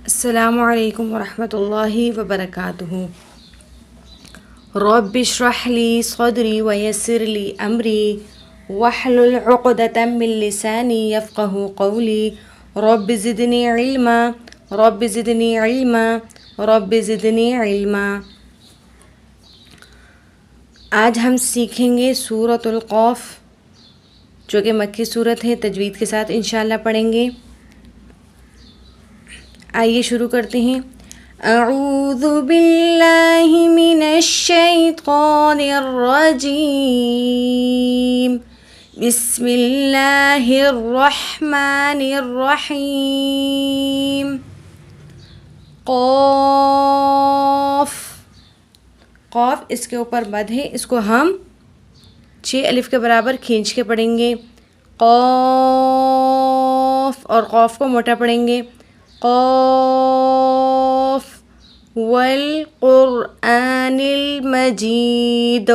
السلام علیکم ورحمۃ اللہ وبرکاتہ۔ رب اشرح لی صدری ویسر لی امری واحلل عقدۃ من لسانی یفقہوا قولی رب زدنی علما رب زدنی علما رب زدنی علما۔ آج ہم سیکھیں گے سورۃ القاف، جو کہ مکی سورت ہے، تجوید کے ساتھ انشاءاللہ پڑھیں گے۔ آئیے شروع کرتے ہیں۔ اعوذ باللہ من الشیطان الرجیم، بسم اللہ الرحمن الرحیم۔ قاف، قاف اس کے اوپر مد ہے، اس کو ہم 6 الف کے برابر کھینچ کے پڑھیں گے۔ قاف، اور قاف کو موٹا پڑھیں گے۔ قاف والقرآن المجید۔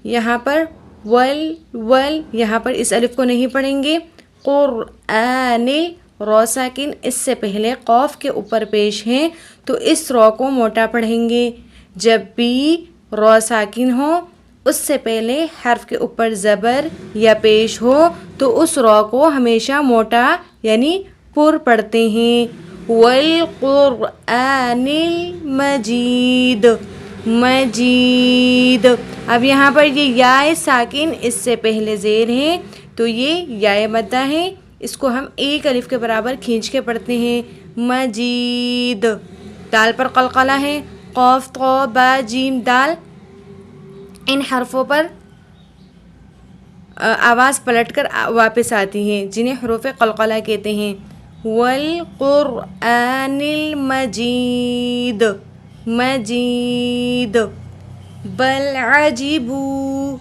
یہاں پر ول یہاں پر اس الف کو نہیں پڑھیں گے۔ قرآن، رو ساکن اس سے پہلے قاف کے اوپر پیش ہیں، تو اس رو کو موٹا پڑھیں گے۔ جب بھی رو ساکن ہو، اس سے پہلے حرف کے اوپر زبر یا پیش ہو، تو اس رو کو ہمیشہ موٹا یعنی پر پڑھتے ہیں۔ والقرآن المجید، مجید۔ اب یہاں پر یہ یا ساکن اس سے پہلے زیر ہے، تو یہ یا مدہ ہے، اس کو ہم 1 الف کے برابر کھینچ کے پڑھتے ہیں۔ مجید۔ دال پر قلقلہ ہے، قاف طا با جیم دال، ان حرفوں پر آواز پلٹ کر واپس آتی ہیں، جنہیں حروف قلقلہ کہتے ہیں۔ والقرآن المجید، مجید۔ بل عجبوا،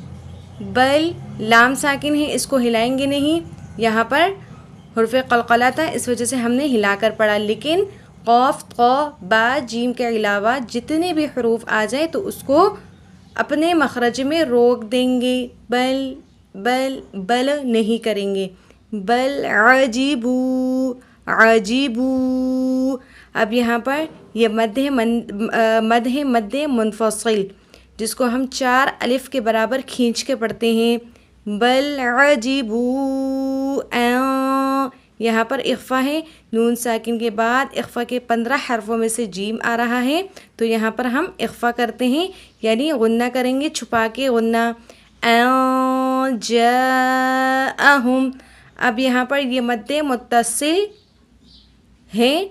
بل لام ساکن ہے، اس کو ہلائیں گے نہیں، یہاں پر حروف قلقلہ تھا، اس وجہ سے ہم نے ہلا کر پڑھا، لیکن قاف طا با جیم کے علاوہ جتنے بھی حروف آ جائیں تو اس کو اپنے مخرج میں روک دیں گے، بل بل بل نہیں کریں گے۔ بل عجبوا، عجبوا۔ اب یہاں پر یہ مد ہے مد منفصل، جس کو ہم 4 الف کے برابر کھینچ کے پڑھتے ہیں۔ بل عجبوا ان، یہاں پر اخفا ہے، نون ساکن کے بعد اخفا کے 15 حرفوں میں سے جیم آ رہا ہے، تو یہاں پر ہم اخفا کرتے ہیں، یعنی غنہ کریں گے، چھپا کے غنہ۔ ان جاءہم، اب یہاں پر یہ مد متصل ہے،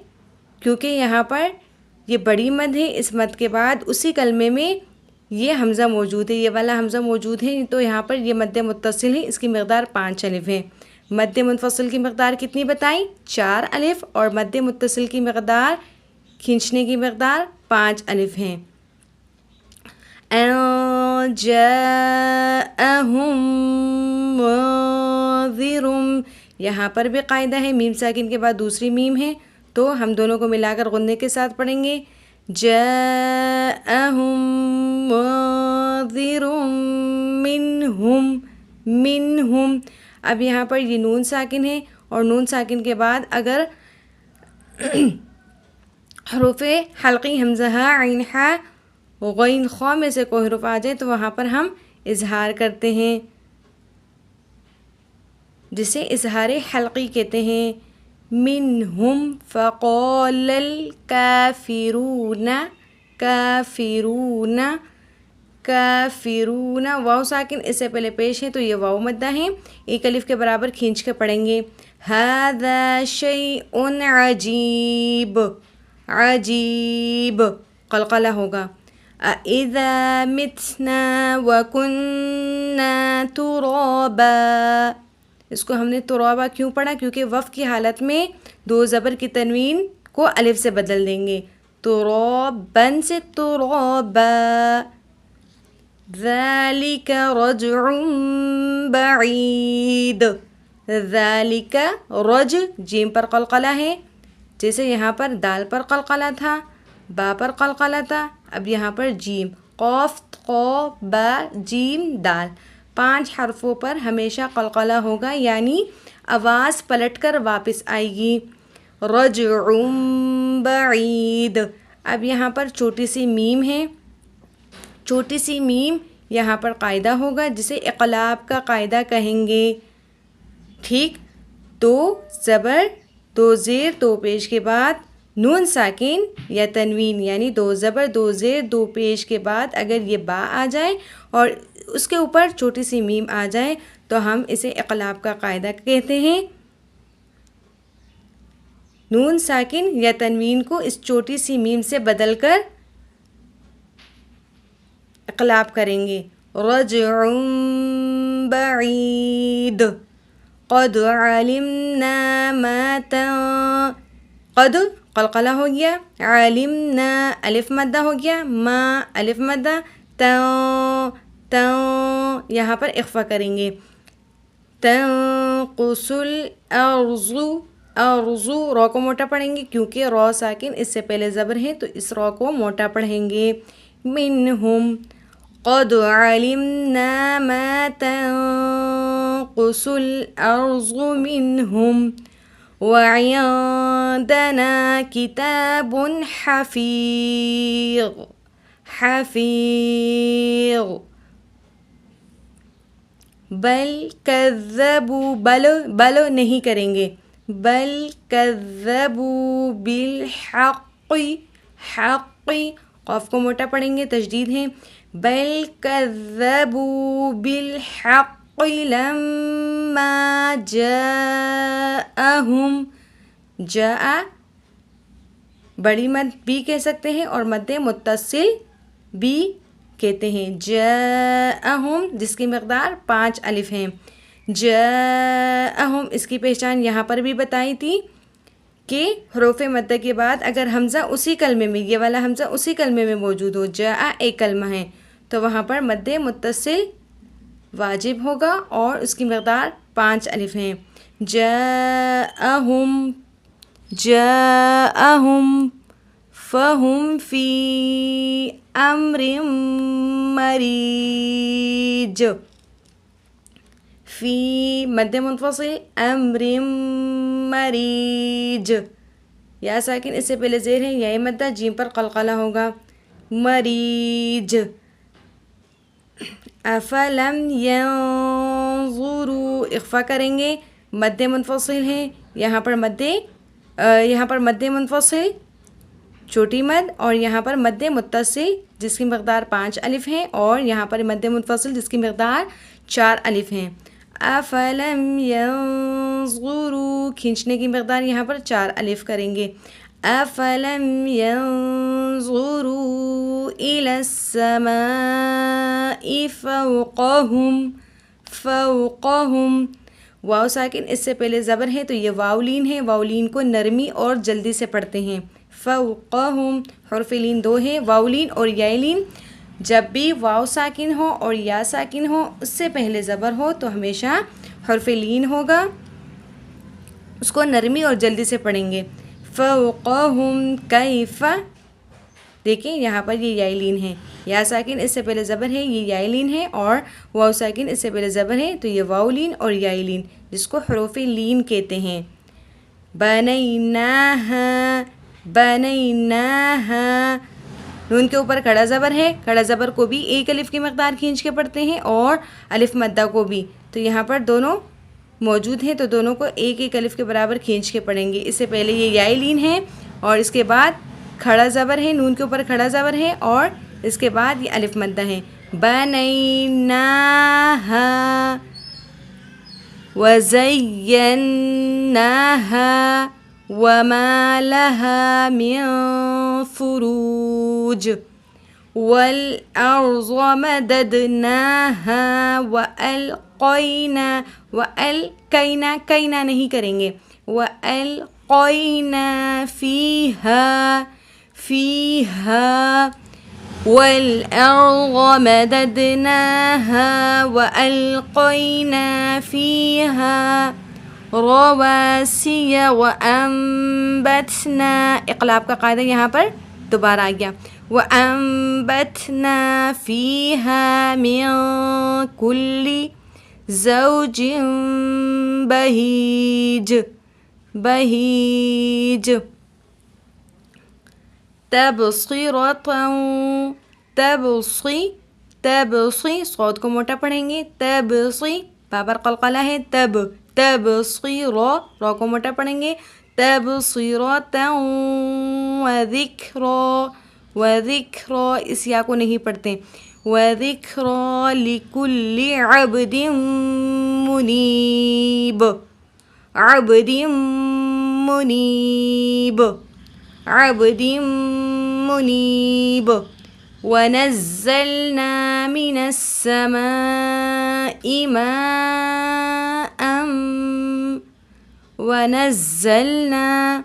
کیونکہ یہاں پر یہ بڑی مد ہے، اس مد کے بعد اسی کلمے میں یہ حمزہ موجود ہے، یہ والا حمزہ موجود ہے، تو یہاں پر یہ مد متصل ہے، اس کی مقدار 5 الف ہے۔ مد منفصل کی مقدار کتنی بتائیں؟ 4 الف، اور مد متصل کی مقدار کھینچنے کی مقدار 5 الف ہیں۔ ان جاءہم منذر، یہاں پر بھی قاعدہ ہے، میم ساکن کے بعد دوسری میم ہے، تو ہم دونوں کو ملا کر غنّے کے ساتھ پڑھیں گے۔ جاءہم منذر منہم، منہم۔ اب یہاں پر یہ نون ساکن ہے، اور نون ساکن کے بعد اگر حروف حلقی حمزہ عین ہا غین خا میں سے کوئی حرف آ جائے تو وہاں پر ہم اظہار کرتے ہیں، جسے اظہار حلقی کہتے ہیں۔ منہم فقال الکافرون، کافرون، کافرون۔ واو ساکن اس سے پہلے پیش ہے، تو یہ واو مدہ ہے، 1 الف کے برابر کھینچ کے پڑھیں گے۔ ھذا شیء عجیب، عجیب، قلقلہ ہوگا۔ اذا متنا وکنا ترابا، اس کو ہم نے ترابا کیوں پڑھا؟ کیونکہ وقف کی حالت میں 2 زبر کی تنوین کو الف سے بدل دیں گے، ترابن سے ترابا۔ ذالک رجع بعید، ذالک رج، جیم پر قلقلہ ہے، جیسے یہاں پر دال پر قلقلہ تھا، با پر قلقلہ تھا، اب یہاں پر جیم، قاف قا با جیم دال، 5 حرفوں پر ہمیشہ قلقلہ ہوگا، یعنی آواز پلٹ کر واپس آئے گی۔ رجع بعید. اب یہاں پر چھوٹی سی میم ہے. چھوٹی سی میم یہاں پر قاعدہ ہوگا جسے اقلاب کا قاعدہ کہیں گے. ٹھیک. دو زبر دو زیر دو پیش کے بعد نون ساکن یا تنوین یعنی دو زبر دو زیر دو پیش کے بعد اگر یہ با آ جائے اور اس کے اوپر چھوٹی سی میم آ جائے تو ہم اسے اقلاب کا قاعدہ کہتے ہیں. نون ساکن یا تنوین کو اس چھوٹی سی میم سے بدل کر اقلاب کریں گے. رجع بعید. قد علمنا ما قد قلقلہ ہو گیا. علمنا الف مدہ ہو گیا. ما الف مدہ. یہاں پر اخفا کریں گے. تنقص الارض. ارضو رو کو موٹا پڑھیں گے کیونکہ رو ساکن اس سے پہلے زبر ہے تو اس رو کو موٹا پڑھیں گے. منہم. قد علمنا ما تنقص الارض منہم وعندنا کتاب حفیظ. بل کذبوا بل نہیں کریں گے. بل کذبوا بالحق. حق قاف کو موٹا پڑھیں گے تشدید ہے. بل کذبوا بالحق لما جاءہم. جاء بڑی مد بھی کہہ سکتے ہیں اور مد متصل بھی کہتے ہیں. جاءہم جس کی مقدار 5 الف ہیں. جاءہم اس کی پہچان یہاں پر بھی بتائی تھی کہ حروف مدہ کے بعد اگر حمزہ اسی کلمے میں یہ والا حمزہ اسی کلمے میں موجود ہو. جاء ایک کلمہ ہے تو وہاں پر مد متصل واجب ہوگا اور اس کی مقدار 5 الف ہیں. جاءہم فہم فی امر مریج. فی مد منفصل امر مریج. یا ساکن اس سے پہلے زیر ہے یا مدہ جیم پر قلقلہ ہوگا. مریج. افلم ینظروا اخفا کریں گے. مد منفصل ہے یہاں پر مد منفصل چھوٹی مد اور یہاں پر مد متصل جس کی مقدار 5 الف ہیں اور یہاں پر مد منفصل جس کی مقدار 4 الف ہیں. افلم ینظروا کھینچنے کی مقدار یہاں پر 4 الف کریں گے. افلم ینظروا الی السماء فوقہم. واو ساکن اس سے پہلے زبر ہے تو یہ واولین ہے. واولین کو نرمی اور جلدی سے پڑھتے ہیں. فوقہم حرف لین 2 ہے واولین اور یائلین. جب بھی واو ساکن ہو اور یا ساکن ہو اس سے پہلے زبر ہو تو ہمیشہ حرف لین ہوگا. اس کو نرمی اور جلدی سے پڑھیں گے. فوقہم کیف. دیکھیں یہاں پر یہ یائلین ہے. یا ساکن اس سے پہلے زبر ہے یہ یائلین ہے اور واو ساکن اس سے پہلے زبر ہے تو یہ واولین اور یائلین جس کو حروف لین کہتے ہیں. بنیناہا نون کے اوپر کھڑا زبر ہے. کھڑا زبر کو بھی ایک الف کی مقدار کھینچ کے پڑھتے ہیں اور الف مدہ کو بھی. تو یہاں پر دونوں موجود ہیں تو دونوں کو ایک ایک الف کے برابر کھینچ کے پڑھیں گے. اس سے پہلے یہ یائلین ہے اور اس کے بعد کھڑا زبر ہے. نون کے اوپر کھڑا زبر ہے اور اس کے بعد یہ الف مدہ ہے. بنیناہا وزیناہا وما لها من فروج. والأرض مددناها وألقينا کینا نہیں کریں گے. وألقينا فيها والأرض مددناها وألقينا فيها رواسي وأنبتنا. اقلاب کا قاعدہ یہاں پر دوبارہ آ گیا. وأنبتنا فيها من كل زوج بهيج. تبصرة تبصی تبصی صوت کو موٹا پڑھیں گے تبصی با پر قلقلہ ہے تبصی رو کو موٹا پڑھیں گے تبصرة وذکر اس یا کو نہیں پڑھتے وذکر لکل عبد منیب عبد منیب عبد منیب ونزلنا من السماء ماء ونزلنا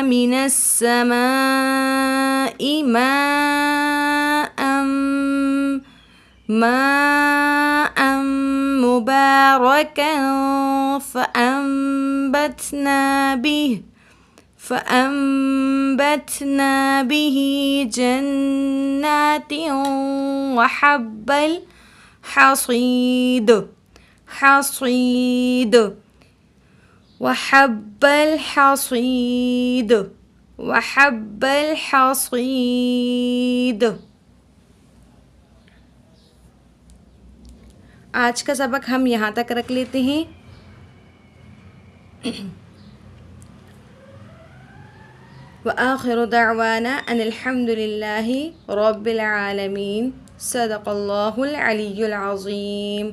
من السماء ماء مباركا فأنبتنا به جنات وحب الحصيد وحب الحصيد آج کا سبق ہم یہاں تک رکھ لیتے ہیں وآخر دعوانا ان الحمد للہ رب العالمین صدق اللہ العلی العظیم.